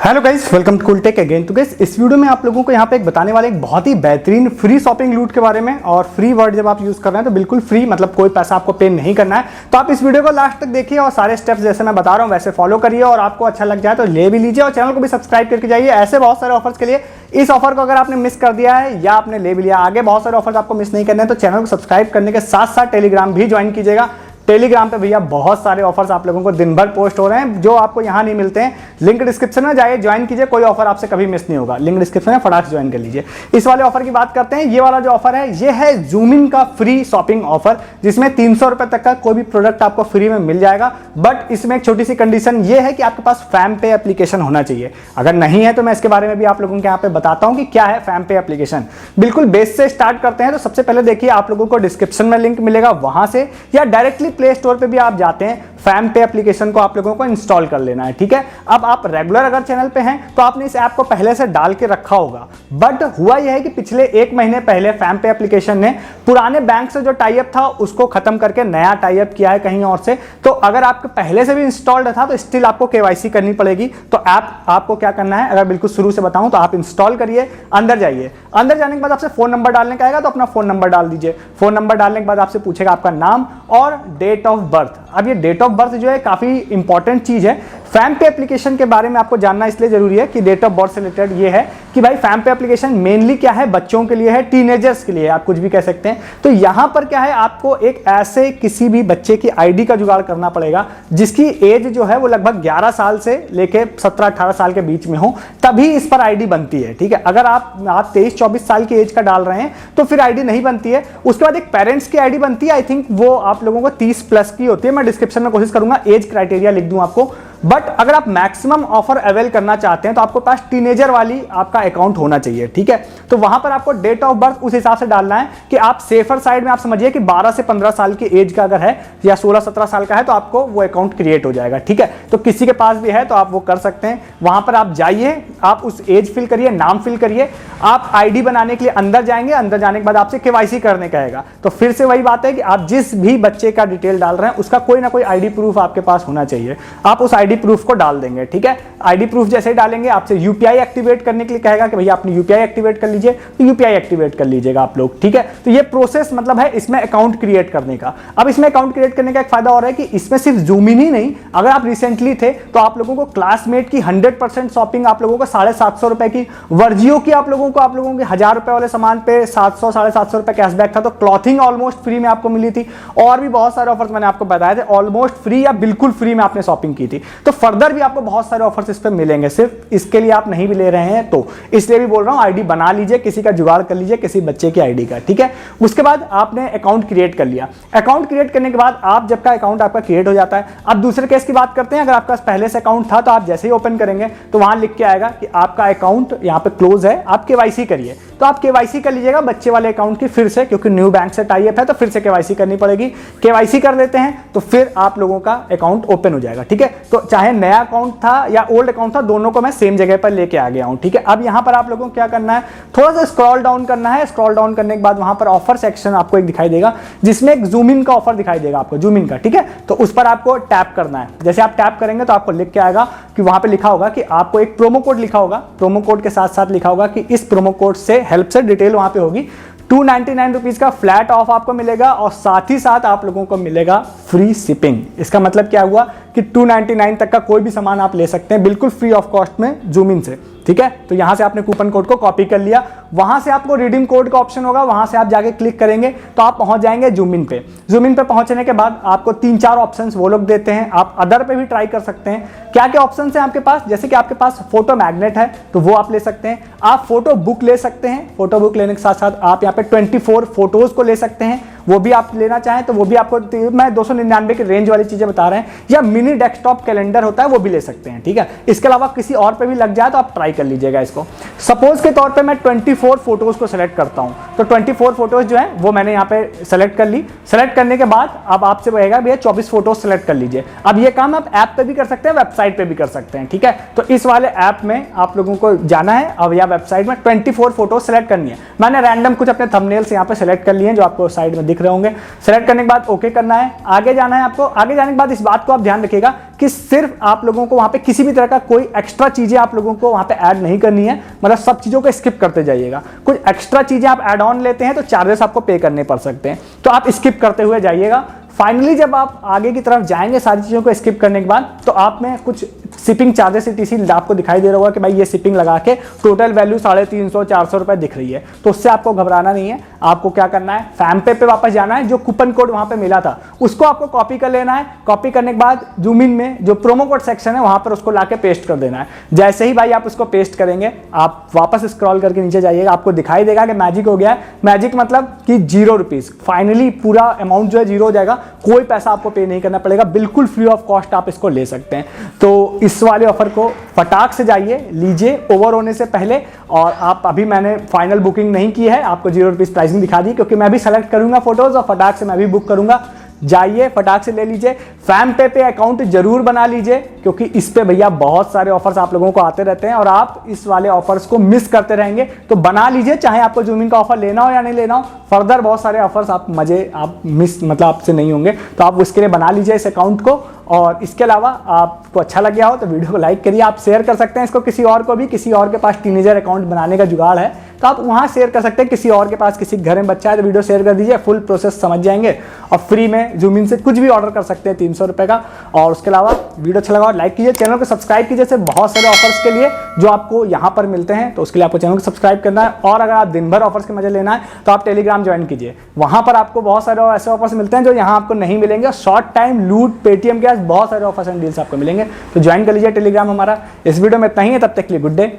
Hello guys, welcome to Cooltech again. तो guys, इस video में आप लोगों को यहाँ पे एक बताने वाले एक बहुत ही बेहतरीन फ्री शॉपिंग लूट के बारे में। और फ्री वर्ड जब आप यूज कर रहे हैं तो बिल्कुल फ्री, मतलब कोई पैसा आपको पे नहीं करना है। तो आप इस वीडियो को लास्ट तक देखिए और सारे स्टेप्स जैसे मैं बता रहा हूँ वैसे फॉलो करिए, और आपको अच्छा लग जाए तो ले भी लीजिए और चैनल को भी सब्सक्राइब करके जाइए ऐसे बहुत सारे ऑफर्स के लिए। इस ऑफर को अगर आपने मिस कर दिया है या आपने ले भी लिया, आगे बहुत सारे ऑफर्स आपको मिस नहीं करने हैं, तो चैनल को सब्सक्राइब करने के साथ साथ टेलीग्राम भी ज्वाइन कीजिएगा। टेलीग्राम पे भैया बहुत सारे ऑफर्स आप लोगों को दिन भर पोस्ट हो रहे हैं जो आपको यहाँ नहीं मिलते हैं। लिंक डिस्क्रिप्शन में जाइए, ज्वाइन कीजिए, कोई ऑफर आपसे कभी मिस नहीं होगा। लिंक डिस्क्रिप्शन में फटाक से ज्वाइन कर लीजिए। इस वाले ऑफर की बात करते हैं। ये वाला जो ऑफर है ये है ज़ूम का फ्री शॉपिंग ऑफर, जिसमें 300 रुपए तक का कोई भी प्रोडक्ट आपको फ्री में मिल जाएगा। बट इसमें एक छोटी सी कंडीशन ये है कि आपके पास फैम पे एप्लीकेशन होना चाहिए। अगर नहीं है तो मैं इसके बारे में भी आप लोगों के यहाँ पे बताता हूँ कि क्या है फैम पे एप्लीकेशन। बिल्कुल बेस से स्टार्ट करते हैं। तो सबसे पहले देखिए, आप लोगों को डिस्क्रिप्शन में लिंक मिलेगा वहां से, या डायरेक्टली प्ले स्टोर पे भी आप जाते हैं, फैम पे एप्लीकेशन को आप लोगों को इंस्टॉल कर लेना है। ठीक है, अब आप रेगुलर अगर चैनल पे हैं तो आपने इस ऐप को पहले से डाल के रखा होगा। बट हुआ यह है कि पिछले 1 महीने पहले फैम पे एप्लीकेशन ने पुराने बैंक से जो टाई अप था उसको खत्म करके नया टाई अप किया है कहीं और से। तो अगर आपके पहले से भी इंस्टॉल्ड था तो स्टिल आपको केवाईसी करनी पड़ेगी। तो ऐप आपको क्या करना है, अगर बिल्कुल शुरू से बताऊं तो आप इंस्टॉल करिए, अंदर जाइए। अंदर जाने के बाद आपसे फोन नंबर डालने का आएगा, तो अपना फोन नंबर डाल दीजिए। फोन नंबर डालने के बाद आपसे पूछेगा आपका नाम और डेट ऑफ बर्थ। अब ये डेट ऑफ बर्थ जो है काफी इंपॉर्टेंट चीज है। फैम पे एप्लीकेशन के बारे में आपको जानना इसलिए जरूरी है कि डेट ऑफ बर्थ से रिलेटेड ये है कि भाई फैम पे एप्लीकेशन मेनली क्या है, बच्चों के लिए है, टीनेजर्स के लिए, आप कुछ भी कह सकते हैं। तो यहां पर क्या है, आपको एक ऐसे किसी भी बच्चे की आईडी का जुगाड़ करना पड़ेगा जिसकी एज जो है वो लगभग 11 साल से लेके 17-18 साल के बीच में हो, तभी इस पर आईडी बनती है। ठीक है, अगर आप 23-24 साल की एज का डाल रहे हैं तो फिर आईडी नहीं बनती है। उसके बाद एक पेरेंट्स की आईडी बनती है, आई थिंक वो आप लोगों को 30 प्लस की होती है। मैं डिस्क्रिप्शन में कोशिश करूंगा एज क्राइटेरिया लिख दूं आपको। बट अगर आप मैक्सिमम ऑफर अवेल करना चाहते हैं तो आपको पास टीनेजर वाली आपका अकाउंट होना चाहिए। ठीक है, तो वहां पर आपको डेट ऑफ बर्थ उस हिसाब से डालना है कि आप सेफर साइड में आप समझिए कि 12 से 15 साल की एज का अगर है या 16-17 साल का है तो आपको वो अकाउंट क्रिएट हो जाएगा। ठीक है, तो किसी के पास भी है तो आप वो कर सकते हैं। वहां पर आप जाइए, आप उस एज फिल करिए, नाम फिल करिए, आप आईडी बनाने के लिए अंदर जाएंगे। अंदर जाने के बाद आपसे केवाईसी करने का आएगा। तो फिर से वही बात है कि आप जिस भी बच्चे का डिटेल डाल रहे हैं उसका कोई ना कोई आईडी प्रूफ आपके पास होना चाहिए। आप उस आईडी प्रूफ को डाल देंगे। ठीक है, आईडी प्रूफ जैसे ही डालेंगे आपसे यूपीआई एक्टिवेट करने के लिए कहेगा कि भैया अपनी यूपीआई एक्टिवेट कर लीजिए, तो यूपीआई एक्टिवेट कर लीजिएगा आप लोग। ठीक है, तो ये प्रोसेस मतलब है इसमें अकाउंट क्रिएट करने का। अब इसमें अकाउंट क्रिएट करने का एक फायदा और है कि इसमें सिर्फ ज़ूम ही नहीं, अगर आप रिसेंटली थे तो आप लोगों को क्लासमेट की 100% शॉपिंग आप लोगों को 750 रुपए की, वर्जियो की आप लोगों के 1000 रुपए वाले सामान पे 700-750 रुपए कैशबैक था। तो क्लॉथिंग ऑलमोस्ट फ्री में आपको मिली थी, और भी बहुत सारे ऑफर्स मैंने आपको बताए थे ऑलमोस्ट फ्री या बिल्कुल फ्री में आपने शॉपिंग की थी। तो फर्दर भी आपको बहुत सारे ऑफर्स इस पे मिलेंगे, सिर्फ इसके लिए आप नहीं भी ले रहे हैं तो इसलिए भी बोल रहा हूं आईडी बना लीजिए, किसी का जुगाड़ कर लीजिए, किसी बच्चे की आईडी का। ठीक है, उसके बाद आपने अकाउंट क्रिएट कर लिया। अकाउंट क्रिएट करने के बाद आप जब का अकाउंट आपका क्रिएट हो जाता है, अब दूसरे केस की बात करते हैं। अगर आपका पहले से अकाउंट था तो आप जैसे ही ओपन करेंगे तो वहां लिख के आएगा कि आपका अकाउंट यहाँ पे क्लोज है, आप केवाईसी करिए। तो आप केवाईसी कर लीजिएगा बच्चे वाले अकाउंट की फिर से, क्योंकि न्यू बैंक से टाई अप है तो फिर से केवाईसी करनी पड़ेगी। केवाईसी कर लेते हैं तो फिर आप लोगों का अकाउंट ओपन हो जाएगा। ठीक है, तो चाहे नया अकाउंट था या ओल्ड अकाउंट था, दोनों को मैं सेम जगह पर लेके आ गया हूं। ठीक है, अब यहां पर आप लोगों को क्या करना है, थोड़ा सा स्क्रॉल डाउन करना है। स्क्रॉल डाउन करने के बाद वहां पर ऑफर सेक्शन आपको एक दिखाई देगा जिसमें एक जूम इन का ऑफर दिखाई देगा आपको, जूम इन का। ठीक है, तो उस पर आपको टैप करना है। जैसे आप टैप करेंगे तो आपको लिख के आएगा कि वहां पे लिखा होगा कि आपको एक प्रोमो कोड लिखा होगा, प्रोमो कोड के साथ साथ लिखा होगा कि इस प्रोमो कोड से हेल्प से डिटेल वहां पे होगी। 299 रुपीज का फ्लैट ऑफ आपको मिलेगा, और साथ ही साथ आप लोगों को मिलेगा फ्री शिपिंग। इसका मतलब क्या हुआ कि 299 तक का कोई भी सामान आप ले सकते हैं बिल्कुल फ्री ऑफ कॉस्ट में जूम इन से। ठीक है, तो यहां से आपने कूपन कोड को कॉपी कर लिया, वहां से आपको रिडीम कोड का ऑप्शन होगा, वहां से आप जाके क्लिक करेंगे तो आप पहुंच जाएंगे जूम इन पे। जूम इन पे पहुंचने के बाद आपको 3-4 ऑप्शंस वो लोग देते हैं, आप अदर पे भी ट्राई कर सकते हैं। क्या क्या ऑप्शंस हैं आपके पास, जैसे कि आपके पास फोटो मैग्नेट है तो वो आप ले सकते हैं, आप फोटो बुक ले सकते हैं। फोटो बुक लेने के साथ साथ आप यहाँ पे 24 फोटोज को ले सकते हैं, वो भी आप लेना चाहें तो वो भी आपको, मैं 299 की रेंज वाली चीजें बता रहे हैं, या मिनी डेस्कटॉप कैलेंडर होता है वो भी ले सकते हैं। ठीक है, इसके अलावा किसी और पे भी लग जाए तो आप ट्राई कर लीजिएगा इसको। सपोज के तौर पे मैं 24 फोटोज को सेलेक्ट करता हूं, तो 24 फोटोज जो है वो मैंने यहाँ पे सेलेक्ट कर ली। सेलेक्ट करने के बाद अब आपसे कहेगा भैया 24 फोटोज सेलेक्ट कर लीजिए। अब ये काम आप ऐप पे भी कर सकते हैं, वेबसाइट पे भी कर सकते हैं। ठीक है, तो इस वाले ऐप में आप लोगों को जाना है अब, या वेबसाइट में 24 फोटोज सेलेक्ट करनी है। मैंने रैंडम कुछ अपने थंबनेल्स यहाँ पे सेलेक्ट कर लिए हैं जो आपको साइड में दिख रहे होंगे। सेलेक्ट करने के बाद ओके करना है, आगे जाना है आपको। आगे जाने के बाद इस बात को आप ध्यान रखिएगा कि सिर्फ आप लोगों को वहां पे किसी भी तरह का कोई एक्स्ट्रा चीजें आप लोगों को वहां पे ऐड नहीं करनी है, मतलब सब चीजों को स्किप करते जाइएगा। कुछ एक्स्ट्रा चीजें आप ऐड ऑन लेते हैं तो चार्जेस आपको पे करने पड़ सकते हैं, तो आप स्किप करते हुए जाइएगा। फाइनली जब आप आगे की तरफ जाएंगे सारी चीज़ों को स्किप करने के बाद, तो आप में कुछ शिपिंग चार्जेस etc आपको दिखाई दे रहा होगा कि भाई ये शिपिंग लगा के टोटल वैल्यू 350-400 रुपए दिख रही है। तो उससे आपको घबराना नहीं है। आपको क्या करना है, फैमपे पे वापस जाना है, जो कूपन कोड वहां पे मिला था उसको आपको कॉपी कर लेना है। कॉपी करने के बाद जूम इन में जो प्रोमो कोड सेक्शन है वहां पर उसको लाके पेस्ट कर देना है। जैसे ही भाई आप उसको पेस्ट करेंगे, आप वापस स्क्रॉल करके नीचे जाइएगा, आपको दिखाई देगा कि मैजिक हो गया है। मैजिक मतलब कि 0 रुपीज, फाइनली पूरा अमाउंट जो है 0 हो जाएगा, कोई पैसा आपको पे नहीं करना पड़ेगा, बिल्कुल फ्री ऑफ कॉस्ट आप इसको ले सकते हैं। तो इस वाले ऑफर को फटाक से जाइए लीजिए ओवर होने से पहले। और आप अभी मैंने फाइनल बुकिंग नहीं की है, आपको 0 रुपीज प्राइसिंग दिखा दी, क्योंकि मैं भी सेलेक्ट करूंगा फोटोज और फटाक से मैं भी बुक करूंगा। जाइए फटाक से ले लीजिए। फैमपे पे अकाउंट जरूर बना लीजिए, क्योंकि इस पे भैया बहुत सारे ऑफर्स आप लोगों को आते रहते हैं और आप इस वाले ऑफर्स को मिस करते रहेंगे। तो बना लीजिए, चाहे आपको जूमिंग का ऑफर लेना हो या नहीं लेना हो। फर्दर बहुत सारे ऑफर्स आप मिस मतलब आपसे नहीं होंगे, तो आप उसके लिए बना लीजिए इस अकाउंट को। और इसके अलावा आपको अच्छा लग गया हो तो वीडियो को लाइक करिए। आप शेयर कर सकते हैं इसको किसी और को भी, किसी और के पास टीनेजर अकाउंट बनाने का जुगाड़ है तो आप वहां शेयर कर सकते हैं। किसी और के पास किसी घर में बच्चा है तो वीडियो शेयर कर दीजिए, फुल प्रोसेस समझ जाएंगे। और फ्री में जूम इन से कुछ भी ऑर्डर कर सकते हैं 300 रुपए का। और उसके अलावा वीडियो अच्छा लगा और लाइक कीजिए, चैनल को सब्सक्राइब कीजिए। से बहुत सारे ऑफर्स के लिए जो आपको यहाँ पर मिलते हैं, तो उसके लिए आपको चैनल को सब्सक्राइब करना है। और अगर आप दिन भर ऑफर्स के मजे लेना है तो आप टेलीग्राम ज्वाइन कीजिए, वहां पर आपको बहुत सारे ऐसे ऑफर्स मिलते हैं जो यहाँ आपको नहीं मिलेंगे। शॉर्ट टाइम लूट, पेटीएम के बहुत सारे ऑफर्स एंड डील्स आपको मिलेंगे, तो ज्वाइन कर लीजिए टेलीग्राम हमारा। इस वीडियो में इतना ही है, तब तक के लिए गुड डे,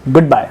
गुड बाय।